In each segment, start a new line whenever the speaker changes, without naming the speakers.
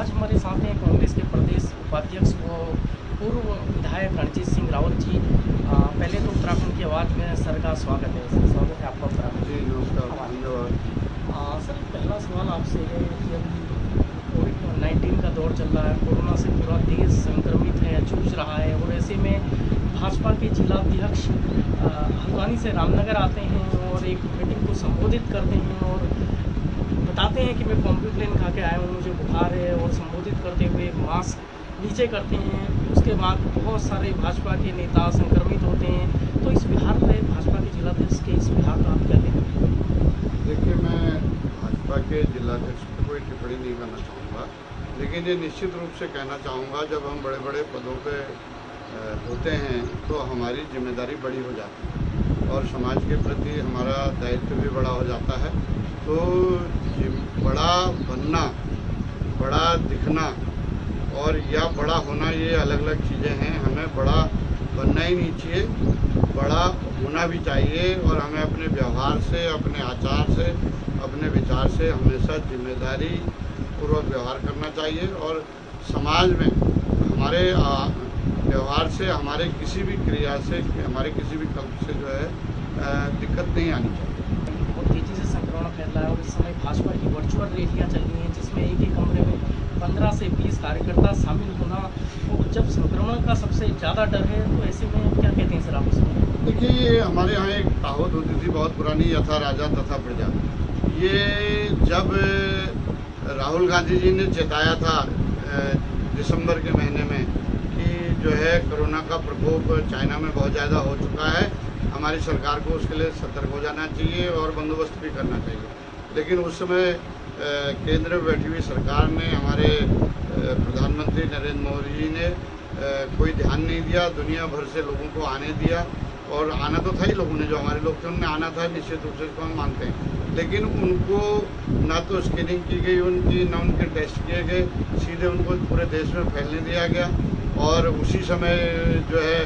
आज हमारे साथ हैं कांग्रेस के प्रदेश उपाध्यक्ष व पूर्व विधायक रणजीत सिंह रावत जी। पहले तो उत्तराखंड की आवाज़ में सर का स्वागत है। सर, स्वागत है आपका उत्तराखंड।
जी नमस्कार, धन्यवाद।
सर, पहला सवाल आपसे है कि अभी कोविड-19 का दौर चल रहा है, कोरोना से पूरा देश संक्रमित है, जूझ रहा है, और ऐसे में भाजपा के जिलाध्यक्ष हल्द्वानी से रामनगर आते हैं और एक मीटिंग को संबोधित करते हैं और बताते हैं कि मैं कॉम्प्यूप्लेन खा के आया हूँ, मुझे बुखार है, और संबोधित करते हुए मास्क नीचे करते हैं। उसके बाद बहुत सारे भाजपा के नेता संक्रमित होते हैं। तो इस बिहार में भाजपा के जिलाध्यक्ष के इस बिहार का आप क्या कहते हैं?
देखिए, मैं भाजपा के जिलाध्यक्ष पर कोई टिप्पणी नहीं करना चाहूँगा, लेकिन ये निश्चित रूप से कहना चाहूँगा, जब हम बड़े बड़े पदों पे होते हैं तो हमारी जिम्मेदारी बड़ी हो जाती है और समाज के प्रति हमारा दायित्व भी बड़ा हो जाता है। तो बड़ा बनना, बड़ा दिखना और या बड़ा होना, ये अलग अलग चीज़ें हैं। हमें बड़ा बनना ही नहीं चाहिए, बड़ा होना भी चाहिए, और हमें अपने व्यवहार से, अपने आचार से, अपने विचार से हमेशा जिम्मेदारी पूर्वक व्यवहार करना चाहिए। और समाज में हमारे व्यवहार से, हमारे किसी भी क्रिया से, हमारे किसी भी कल्प से जो है दिक्कत नहीं आनी चाहिए।
बहुत तेज़ी से संक्रमण फैल रहा है और इस समय भाजपा की वर्चुअल रैलियाँ चल रही हैं, जिसमें एक ही कमरे में 15 से 20 कार्यकर्ता शामिल होना, और जब संक्रमण का सबसे ज़्यादा डर है, तो ऐसे में क्या कहते हैं सर आप इसमें?
देखिए, हमारे यहाँ एक कहावत होती थी बहुत पुरानी, यथा राजा तथा प्रजा। ये जब राहुल गांधी जी ने चेताया था दिसंबर के महीने में कि जो है कोरोना का प्रकोप चाइना में बहुत ज़्यादा हो चुका है, हमारी सरकार को उसके लिए सतर्क हो जाना चाहिए और बंदोबस्त भी करना चाहिए। लेकिन उस समय केंद्र में बैठी हुई सरकार ने, हमारे प्रधानमंत्री नरेंद्र मोदी जी ने कोई ध्यान नहीं दिया, दुनिया भर से लोगों को आने दिया, और आना तो था ही, लोगों ने, जो हमारे लोग थे उनने आना था, निश्चित रूप से इसको हम मानते हैं। लेकिन उनको ना तो स्क्रीनिंग की गई उनकी, ना उनके टेस्ट किए गए, सीधे उनको पूरे देश में फैलने दिया गया। और उसी समय जो है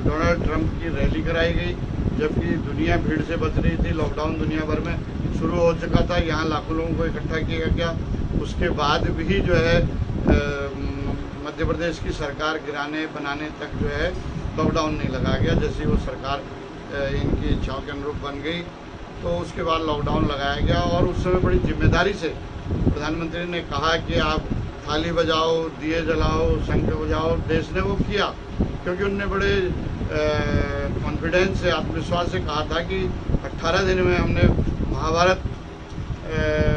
डोनाल्ड ट्रंप की रैली कराई गई, जबकि दुनिया भीड़ से बच रही थी। लॉकडाउन दुनिया भर में शुरू हो चुका था, यहाँ लाखों लोगों को इकट्ठा किया गया। उसके बाद भी जो है मध्य प्रदेश की सरकार गिराने बनाने तक जो है लॉकडाउन नहीं लगा गया। जैसे वो सरकार इनकी इच्छाओं के अनुरूप बन गई, तो उसके बाद लॉकडाउन लगाया गया। और उस समय बड़ी जिम्मेदारी से प्रधानमंत्री ने कहा कि आप थाली बजाओ, दिए जलाओ, शंख बजाओ। देश ने वो किया, क्योंकि उनने बड़े कॉन्फिडेंस से, आत्मविश्वास से कहा था कि 18 दिन में हमने महाभारत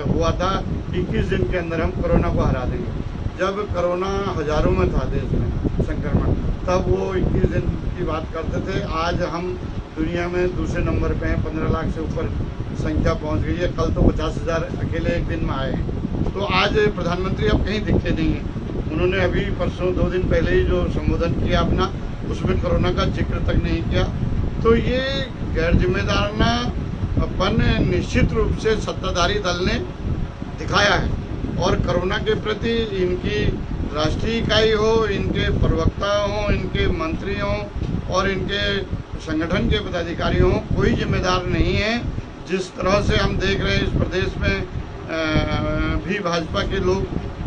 हुआ था, 21 दिन के अंदर हम कोरोना को हरा देंगे। जब कोरोना हज़ारों में था देश में संक्रमण, तब वो 21 दिन की बात करते थे। आज हम दुनिया में दूसरे नंबर पे हैं, 15 लाख से ऊपर संख्या पहुंच गई है। कल तो 50,000 अकेले एक दिन में आए हैं। तो आज प्रधानमंत्री अब कहीं दिखते नहीं हैं। उन्होंने अभी परसों 2 दिन पहले ही जो संबोधन किया अपना, उसमें कोरोना का जिक्र तक नहीं किया। तो ये गैर जिम्मेदाराना अपन निश्चित रूप से सत्ताधारी दल ने दिखाया है। और कोरोना के प्रति इनकी राष्ट्रीय इकाई हो, इनके प्रवक्ता हों, इनके मंत्री हों और इनके संगठन के पदाधिकारी हों, कोई जिम्मेदार नहीं है। जिस तरह से हम देख रहे हैं इस प्रदेश में भी भाजपा के लोग,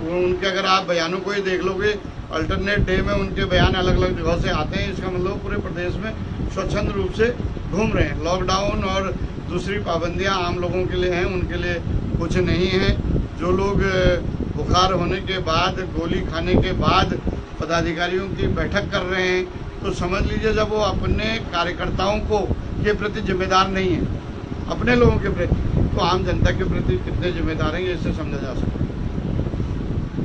उनके अगर आप बयानों को ही देख लोगे, अल्टरनेट डे में उनके बयान अलग अलग जगह से आते हैं। इसका मतलब पूरे प्रदेश में स्वच्छंद रूप से घूम रहे हैं। लॉकडाउन और दूसरी पाबंदियां आम लोगों के लिए हैं, उनके लिए कुछ नहीं है। जो लोग बुखार होने के बाद, गोली खाने के बाद पदाधिकारियों की बैठक कर रहे हैं, तो समझ लीजिए जब वो अपने कार्यकर्ताओं को के प्रति जिम्मेदार नहीं है, अपने लोगों के प्रति, तो आम जनता के प्रति कितने जिम्मेदार हैं, ये इससे समझा जा सकता है।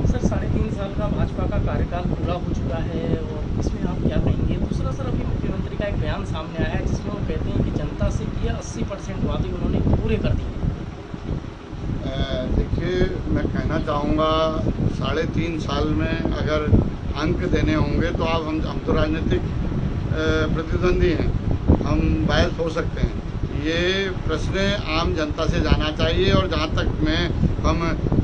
सर, 3.5 साल का भाजपा का कार्यकाल पूरा हो चुका है, और इसमें आप क्या कहेंगे? दूसरा सर, अभी मुख्यमंत्री का एक बयान सामने आया है, जिसमें वो कहते हैं कि जनता से किए 80% वादे उन्होंने पूरे कर दिए।
देखिए, मैं कहना चाहूँगा, 3.5 साल में अगर अंक देने होंगे तो अब हम तो राजनीतिक प्रतिद्वंदी हैं, हम बहस हो सकते हैं। ये प्रश्न आम जनता से जाना चाहिए। और जहाँ तक हम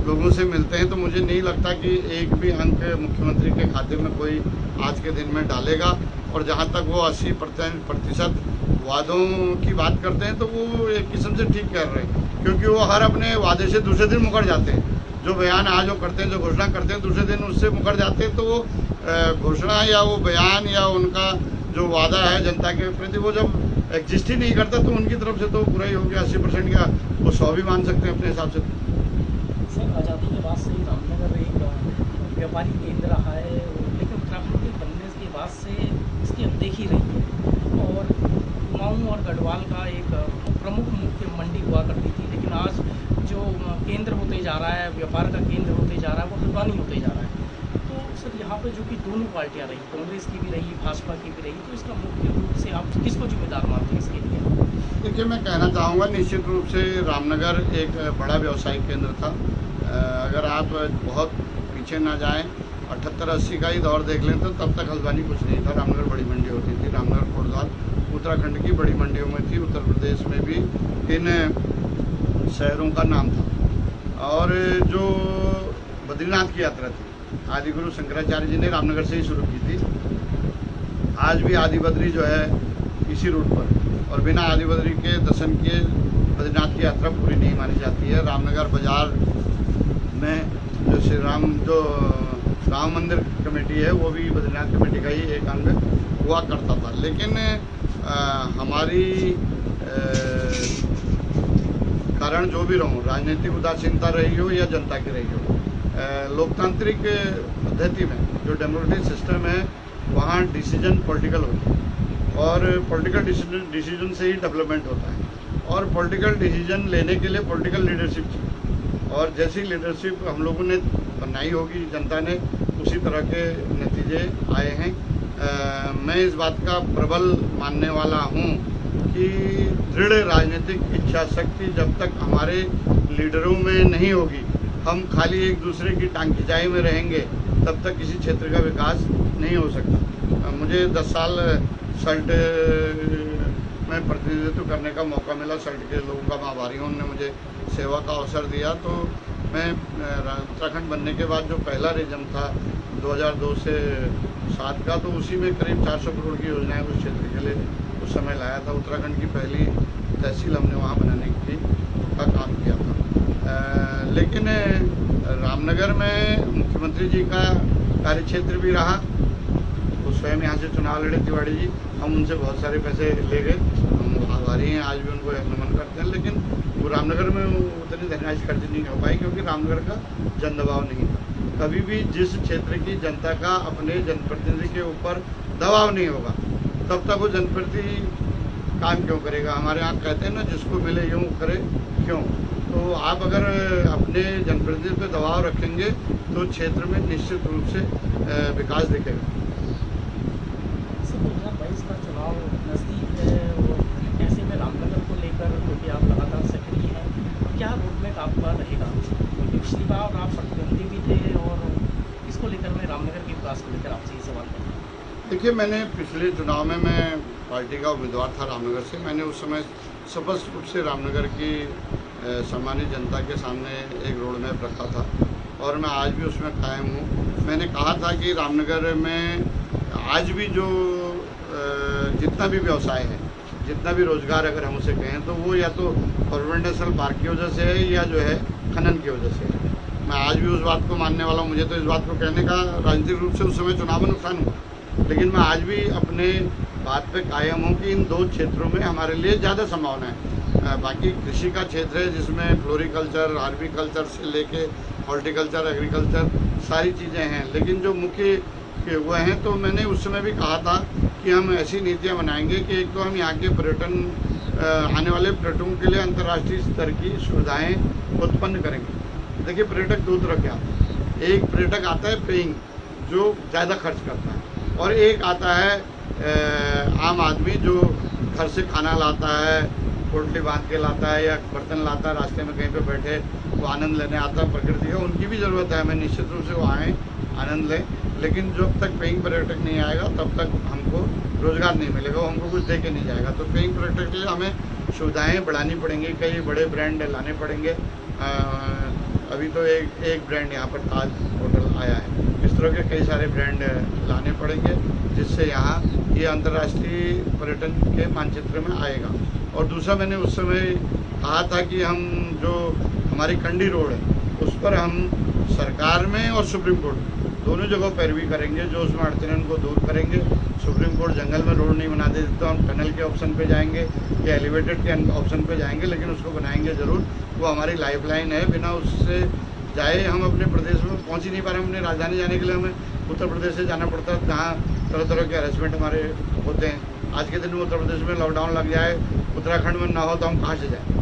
लोगों से मिलते हैं, तो मुझे नहीं लगता कि एक भी अंक मुख्यमंत्री के खाते में कोई आज के दिन में डालेगा। और जहाँ तक वो 80% वादों की बात करते हैं, तो वो एक किस्म से ठीक कर रहे हैं, क्योंकि वो हर अपने वादे से दूसरे दिन मुकर जाते हैं। जो बयान आज वो करते हैं, जो घोषणा करते हैं, दूसरे दिन उससे मुकर जाते हैं, तो वो घोषणा या वो बयान या उनका जो वादा है जनता के प्रति, वो जब एग्जिस्ट ही नहीं करता तो उनकी तरफ से तो पूरा ही हो गया 80% का, वो 100 भी मान सकते हैं अपने हिसाब से।
सर, आज़ादी के बाद से ही रामनगर एक व्यापारिक केंद्र रहा है, लेकिन उत्तराखंड के बनने के बाद से इसकी अनदेखी रही है और कुमाऊं और गढ़वाल का एक प्रमुख मुख्य मंडी हुआ करती थी, लेकिन आज जो केंद्र होते जा रहा है, व्यापार का केंद्र होते जा रहा है, वो हल्द्वानी होते जा रहा है। तो सर, यहाँ पे जो कि दोनों पार्टियाँ रही, कांग्रेस की भी रही, भाजपा की भी रही, तो इसका मुख्य रूप से आप किसको जिम्मेदार मानते हैं इसके लिए?
देखिए, मैं कहना चाहूँगा निश्चित रूप से रामनगर एक बड़ा व्यवसायिक केंद्र था। अगर आप बहुत पीछे ना जाएं, 78-80 का ही दौर देख लें तो तब तक हल्द्वानी कुछ नहीं था। रामनगर बड़ी मंडी होती थी। रामनगर कोटद्वार उत्तराखंड की बड़ी मंडियों में थी। उत्तर प्रदेश में भी इन शहरों का नाम था। और जो बद्रीनाथ की यात्रा थी, आदि गुरु शंकराचार्य जी ने रामनगर से ही शुरू की थी। आज भी आदि बद्री जो है इसी रूट पर, और बिना आदि बद्री के दर्शन किए बद्रीनाथ की यात्रा पूरी नहीं मानी जाती है। रामनगर बाजार में जो राम मंदिर कमेटी है, वो भी बद्रीनाथ कमेटी का ही एक अंग हुआ करता था। लेकिन हमारी कारण जो भी रहो, राजनीतिक उदासीनता रही हो या जनता की रही हो, लोकतांत्रिक पद्धति में जो डेमोक्रेटिक सिस्टम है, वहाँ डिसीजन पॉलिटिकल होता है और पॉलिटिकल डिसीजन से ही डेवलपमेंट होता है। और पॉलिटिकल डिसीजन लेने के लिए पॉलिटिकल लीडरशिप चाहिए, और जैसी लीडरशिप हम लोगों ने बनाई होगी जनता ने, उसी तरह के नतीजे आए हैं। मैं इस बात का प्रबल मानने वाला हूँ कि दृढ़ राजनीतिक इच्छा शक्ति जब तक हमारे लीडरों में नहीं होगी, हम खाली एक दूसरे की टांग खिंचाई में रहेंगे, तब तक किसी क्षेत्र का विकास नहीं हो सकता। मुझे 10 साल सल्ट में प्रतिनिधित्व करने का मौका मिला। सल्ट के लोगों का मैं आभारी हूँ, उन्होंने मुझे सेवा का अवसर दिया। तो मैं उत्तराखंड बनने के बाद जो पहला रिजन था 2002 से 7 का, तो उसी में करीब 400 करोड़ की योजनाएं उस क्षेत्र के लिए उस समय लाया था। उत्तराखंड की पहली तहसील हमने वहाँ बनाने की का काम किया था। लेकिन रामनगर में मुख्यमंत्री जी का कार्यक्षेत्र भी रहा। वो स्वयं यहाँ से चुनाव लड़े तिवारी जी, हम उनसे बहुत सारे पैसे ले गए, हम आभारी हैं, आज भी उनको नमन करते हैं। लेकिन वो रामनगर में उतनी धनराशि खर्च नहीं हो पाई, क्योंकि रामनगर का जनदबाव नहीं था। कभी भी जिस क्षेत्र की जनता का अपने जनप्रतिनिधि के ऊपर दबाव नहीं होगा, तब तक वो जनप्रतिनिधि काम क्यों करेगा। हमारे यहाँ कहते हैं ना, जिसको मिले यूँ करे क्यों। तो आप अगर अपने जनप्रतिनिधि पे दबाव रखेंगे तो क्षेत्र में निश्चित रूप से विकास दिखेगा।
2022 का चुनाव नज़दीक है और ऐसे में रामनगर को लेकर, क्योंकि आप लगातार सक्रिय हैं, क्या रोडमैप आपका रहेगा? क्योंकि पिछली बार आप प्रतिद्वंदी भी थे, और इसको लेकर मैं रामनगर के विकास को लेकर आपसे ये सवाल करूँ।
देखिए, मैंने पिछले चुनाव में मैं पार्टी का उम्मीदवार था रामनगर से। मैंने उस समय स्पष्ट रूप से रामनगर की सामान्य जनता के सामने एक रोड मैप रखा था, और मैं आज भी उसमें कायम हूँ। मैंने कहा था कि रामनगर में आज भी जो जितना भी व्यवसाय है, जितना भी रोजगार अगर हम उसे कहें, तो वो या तो फॉरवर्ड नेशनल पार्क की वजह से है या जो है खनन की वजह से है। मैं आज भी उस बात को मानने वाला हूँ। मुझे तो इस बात को कहने का राजनीतिक रूप से उस समय चुनाव में नुकसान हुआ, लेकिन मैं आज भी अपने बात पे कायम हूँ कि इन दो क्षेत्रों में हमारे लिए ज़्यादा संभावना है। बाकी कृषि का क्षेत्र है, जिसमें फ्लोरिकल्चर, हार्बिकल्चर से लेके हॉर्टिकल्चर, एग्रीकल्चर सारी चीज़ें हैं, लेकिन जो मुख्य हुए हैं, तो मैंने उस समय भी कहा था कि हम ऐसी नीतियाँ बनाएंगे कि एक तो हम यहाँ के आने वाले पर्यटकों के लिए अंतर्राष्ट्रीय स्तर की सुविधाएँ उत्पन्न करेंगे। देखिए, पर्यटक दो तरह के आते हैं। एक पर्यटक आता है पेइंग, जो ज़्यादा खर्च करता है, और एक आता है आम आदमी जो घर से खाना लाता है, पोटली बांध के लाता है या बर्तन लाता है, रास्ते में कहीं पे बैठे वो आनंद लेने आता है प्रकृति का। उनकी भी ज़रूरत है, मैं निश्चित रूप से वो आएँ, आनंद लें। लेकिन जब तक पेइंग पर्यटक नहीं आएगा, तब तक हमको रोज़गार नहीं मिलेगा, वो हमको कुछ दे के नहीं जाएगा। तो पेइंग पर्यटक के लिए हमें सुविधाएँ बढ़ानी पड़ेंगी, कई बड़े ब्रांड लाने पड़ेंगे। अभी तो एक ब्रांड यहाँ पर ताज होटल आया है, इस तरह के कई सारे ब्रांड लाने पड़ेंगे, जिससे यहाँ ये अंतर्राष्ट्रीय पर्यटन के मानचित्र में आएगा। और दूसरा, मैंने उस समय कहा था कि हम जो हमारी कंडी रोड है, उस पर हम सरकार में और सुप्रीम कोर्ट दोनों जगह पैरवी करेंगे। जो उसमें अड़चन है उनको दूर करेंगे। सुप्रीम कोर्ट जंगल में रोड नहीं बना दे तो हम टनल के ऑप्शन पे जाएंगे या एलिवेटेड के ऑप्शन पे जाएंगे, लेकिन उसको बनाएंगे ज़रूर। वो हमारी लाइफलाइन है। बिना उससे जाए हम अपने प्रदेश में पहुंच ही नहीं पा रहे। अपनी राजधानी जाने के लिए हमें उत्तर प्रदेश से जाना पड़ता है, जहाँ तरह तरह के हरेसमेंट हमारे होते हैं। आज के दिन में उत्तर प्रदेश में लॉकडाउन लग जाए, उत्तराखंड में ना हो तो हम कहाँ से जाएँ?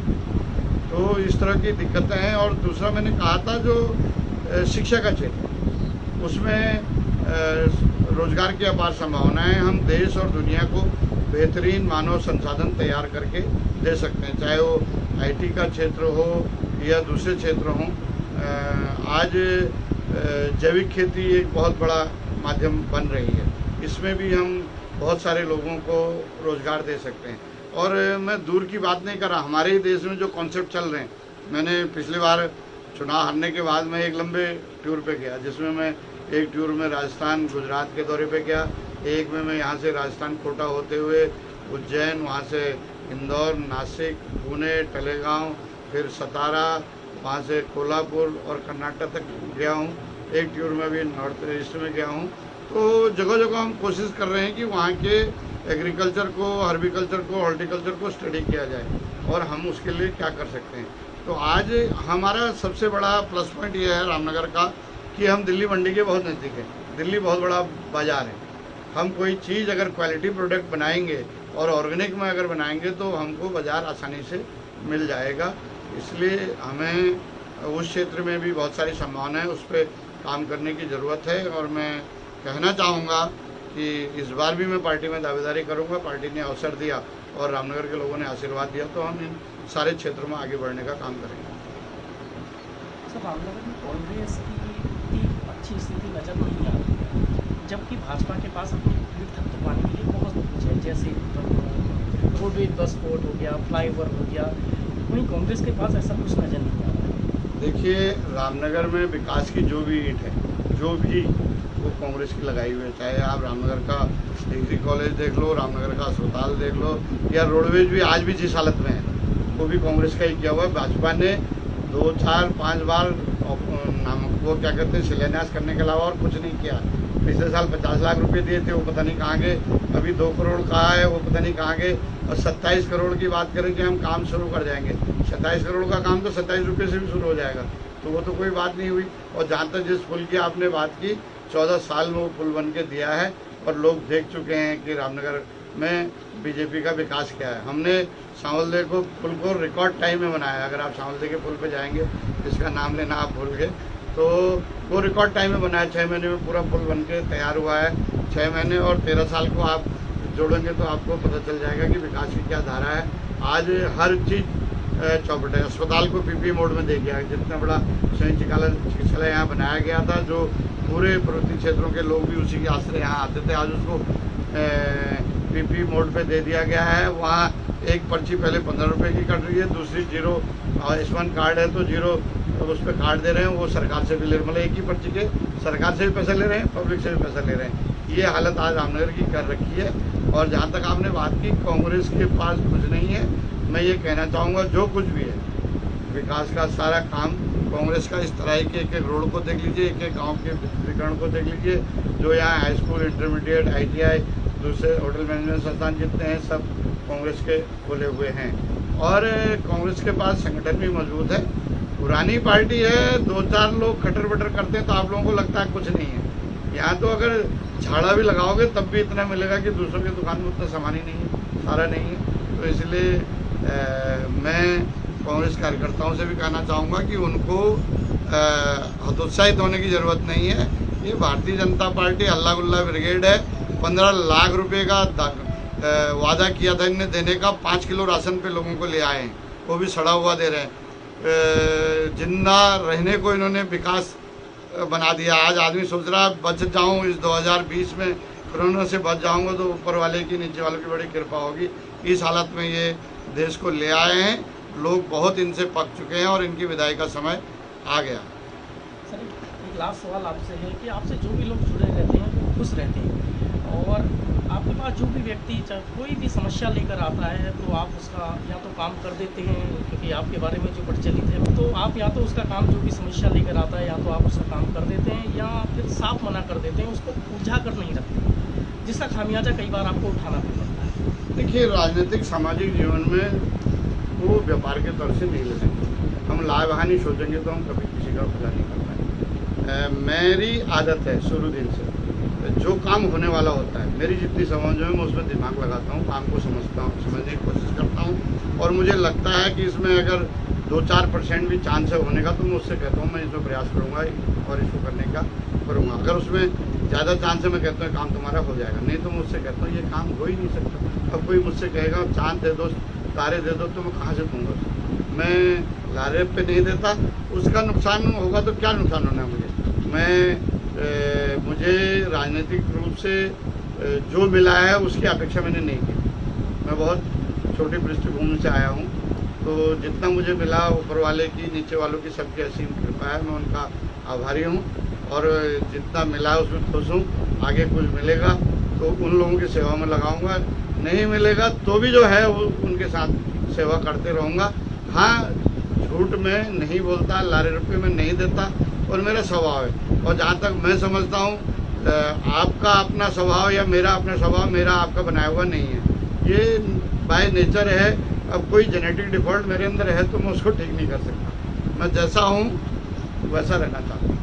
तो इस तरह की दिक्कतें हैं। और दूसरा मैंने कहा था जो शिक्षा का क्षेत्र, उसमें रोजगार की अपार संभावनाएं। हम देश और दुनिया को बेहतरीन मानव संसाधन तैयार करके दे सकते हैं, चाहे वो आईटी का क्षेत्र हो या दूसरे क्षेत्र हों। आज जैविक खेती एक बहुत बड़ा माध्यम बन रही है। इसमें भी हम बहुत सारे लोगों को रोजगार दे सकते हैं। और मैं दूर की बात नहीं कर रहा, हमारे ही देश में जो कॉन्सेप्ट चल रहे हैं। मैंने पिछली बार चुनाव हारने के बाद मैं एक लंबे टूर पे गया, जिसमें मैं एक टूर में राजस्थान गुजरात के दौरे पे गया, एक में मैं यहाँ से राजस्थान कोटा होते हुए उज्जैन, वहाँ से इंदौर, नासिक, पुणे, तलेगांव, फिर सतारा, वहाँ से कोल्हापुर और कर्नाटक तक गया हूँ। एक टूर में भी नॉर्थ ईस्ट में गया हूँ। तो जगह जगह हम कोशिश कर रहे हैं कि वहाँ के एग्रीकल्चर को, हर्बिकल्चर को, हॉर्टिकल्चर को स्टडी किया जाए और हम उसके लिए क्या कर सकते हैं। तो आज हमारा सबसे बड़ा प्लस पॉइंट ये है रामनगर का कि हम दिल्ली मंडी के बहुत नज़दीक हैं। दिल्ली बहुत बड़ा बाज़ार है। हम कोई चीज़ अगर क्वालिटी प्रोडक्ट बनाएंगे और ऑर्गेनिक में अगर बनाएंगे तो हमको बाज़ार आसानी से मिल जाएगा। इसलिए हमें उस क्षेत्र में भी बहुत सारी संभावनाएं, उस पर काम करने की ज़रूरत है। और मैं कहना चाहूँगा कि इस बार भी मैं पार्टी में दावेदारी करूँगा। पार्टी ने अवसर दिया और रामनगर के लोगों ने आशीर्वाद दिया, तो हम इन सारे क्षेत्रों में आगे बढ़ने का काम करेंगे।
सर, रामनगर में कांग्रेस की इतनी अच्छी स्थिति नज़र नहीं आ रही है, जबकि भाजपा के पास अपनी भीड़ थपथपाने के लिए बहुत कुछ है, जैसे रोडवेज बस पोर्ट हो गया, फ्लाईओवर हो गया। वहीं कांग्रेस के पास ऐसा कुछ नज़र नहीं आ रहा है।
देखिए, रामनगर में विकास की जो भी ईंट है, जो भी वो कांग्रेस की लगाई हुई है। चाहे आप रामनगर का डिग्री कॉलेज देख लो, रामनगर का अस्पताल देख लो, या रोडवेज भी आज भी जिस हालत में है वो भी कांग्रेस का ही किया हुआ है। भाजपा ने 2, 4, 5 बार वो क्या कहते हैं शिलान्यास करने के अलावा और कुछ नहीं किया। पिछले साल 50 लाख रुपए दिए थे, वो पता नहीं कहाँ गए। अभी 2 करोड़ कहा है, वो पता नहीं कहाँ गए। और 27 करोड़ की बात करें कि हम काम शुरू कर जाएंगे, 27 करोड़ का काम तो 27 रुपये से भी शुरू हो जाएगा, तो वो तो कोई बात नहीं हुई। और जहाँ तक जिस पुल की आपने बात की, 14 साल में वो पुल बन के दिया है और लोग देख चुके हैं कि रामनगर में बीजेपी का विकास क्या है। हमने सांवलदे को पुल को रिकॉर्ड टाइम में बनाया। अगर आप सांवलदे के पुल पे जाएंगे, जिसका नाम लेना आप भूल गए, तो वो रिकॉर्ड टाइम में बनाया। 6 महीने में पूरा पुल बन के तैयार हुआ है। 6 महीने और 13 साल को आप जोड़ेंगे तो आपको पता चल जाएगा कि विकास की क्या धारा है। आज हर चीज़ चौपट है। अस्पताल को पीपी मोड में दे गया। जितना बड़ा चिकित्सालय यहाँ बनाया गया था, जो पूरे पर्वतीय क्षेत्रों के लोग भी उसी के आश्रय यहाँ आते थे, आज उसको पीपी मोड पे दे दिया गया है। वहाँ एक पर्ची पहले 15 रुपये की कट रही है, दूसरी 0 आयुष्मान कार्ड है तो 0 उस पर कार्ड दे रहे हैं। वो सरकार से भी ले, मतलब एक ही पर्ची के सरकार से भी पैसा ले रहे हैं, पब्लिक से भी पैसा ले रहे हैं। ये हालत आज रामनगर की कर रखी है। और जहाँ तक आपने बात की कांग्रेस के पास कुछ नहीं है, मैं ये कहना चाहूँगा जो कुछ भी है विकास का सारा काम कांग्रेस का। इस तरह के एक रोड को देख लीजिए, एक गांव के वितरण को देख लीजिए, जो यहाँ हाई स्कूल, इंटरमीडिएट, ITI, दूसरे होटल मैनेजमेंट संस्थान जितने हैं सब कांग्रेस के खोले हुए हैं। और कांग्रेस के पास संगठन भी मजबूत है। पुरानी पार्टी है, 2-4 लोग खटर बटर करते हैं तो आप लोगों को लगता है कुछ नहीं है। यहाँ तो अगर झाड़ा भी लगाओगे तब भी इतना मिलेगा कि दूसरों की दुकान में उतना सामान ही नहीं है, सारा नहीं है। तो इसलिए मैं कांग्रेस कार्यकर्ताओं से भी कहना चाहूँगा कि उनको हतोत्साहित होने की ज़रूरत नहीं है। ये भारतीय जनता पार्टी अल्लाह गुल्ला ब्रिगेड है। 15 लाख रुपए का वादा किया था इन्हें देने का, 5 किलो राशन पे लोगों को ले आए हैं, वो भी सड़ा हुआ दे रहे हैं। जिंदा रहने को इन्होंने विकास बना दिया। आज आदमी सोच रहा है बच जाऊं इस 2020 में, कोरोना से बच जाऊंगा तो ऊपर वाले की, नीचे वालों की बड़ी कृपा होगी। इस हालत में ये देश को ले आए हैं। लोग बहुत इनसे पक चुके हैं और इनकी विदाई का समय आ गया।
सर, एक लास्ट सवाल आपसे है कि आपसे जो भी लोग जुड़े रहते हैं वो खुश रहते हैं, और आपके पास जो भी व्यक्ति चाहे कोई भी समस्या लेकर आता है तो आप उसका या तो काम कर देते हैं, क्योंकि आपके बारे में जो प्रचलित है, तो आप या तो उसका काम जो भी समस्या लेकर आता है या तो आप उसका काम कर देते हैं या फिर साफ मना कर देते हैं, उसको उलझा कर नहीं रखते, जिसका खामियाजा कई बार आपको उठाना भी पड़ता है।
देखिए, राजनीतिक सामाजिक जीवन में वो व्यापार के तौर से नहीं ले सकते। हम लाभ हानि सोचेंगे तो हम कभी किसी का भला नहीं कर पाएंगे। मेरी आदत है शुरू दिन से, जो काम होने वाला होता है, मेरी जितनी समझ है मैं उसमें दिमाग लगाता हूँ, काम को समझता हूँ, समझने की कोशिश करता हूँ, और मुझे लगता है कि इसमें अगर 2-4% भी चांस है होने का तो मैं उससे कहता हूँ मैं इसमें प्रयास करूँगा और इसको करने का करूँगा। अगर उसमें ज़्यादा चांस है मैं कहता हूँ काम तुम्हारा हो जाएगा, नहीं तो मैं उससे कहता हूँ ये काम हो ही नहीं सकता। अब कोई मुझसे कहेगा चांद दे दो, तारे दे दो, तो मैं कहाँ से दूँगा उसको? मैं लारे पे नहीं देता, उसका नुकसान होगा तो क्या नुकसान होना है मुझे? मुझे राजनीतिक रूप से जो मिला है उसकी अपेक्षा मैंने नहीं की। मैं बहुत छोटी पृष्ठभूमि से आया हूँ, तो जितना मुझे मिला ऊपर वाले की, नीचे वालों की, सबकी असीम कृपा है, मैं उनका आभारी हूँ, और जितना मिला है उसमें खुश हूँ। आगे कुछ मिलेगा तो उन लोगों की सेवा में लगाऊंगा, नहीं मिलेगा तो भी जो है वो उनके साथ सेवा करते रहूँगा। हाँ, झूठ में नहीं बोलता, लारे रुपये में नहीं देता, और मेरा स्वभाव है। और जहाँ तक मैं समझता हूँ, आपका अपना स्वभाव या मेरा अपना स्वभाव मेरा आपका बनाया हुआ नहीं है, ये बाय नेचर है। अब कोई जेनेटिक डिफॉल्ट मेरे अंदर है तो मैं उसको ठीक नहीं कर सकता। मैं जैसा हूँ वैसा रहना चाहता हूँ।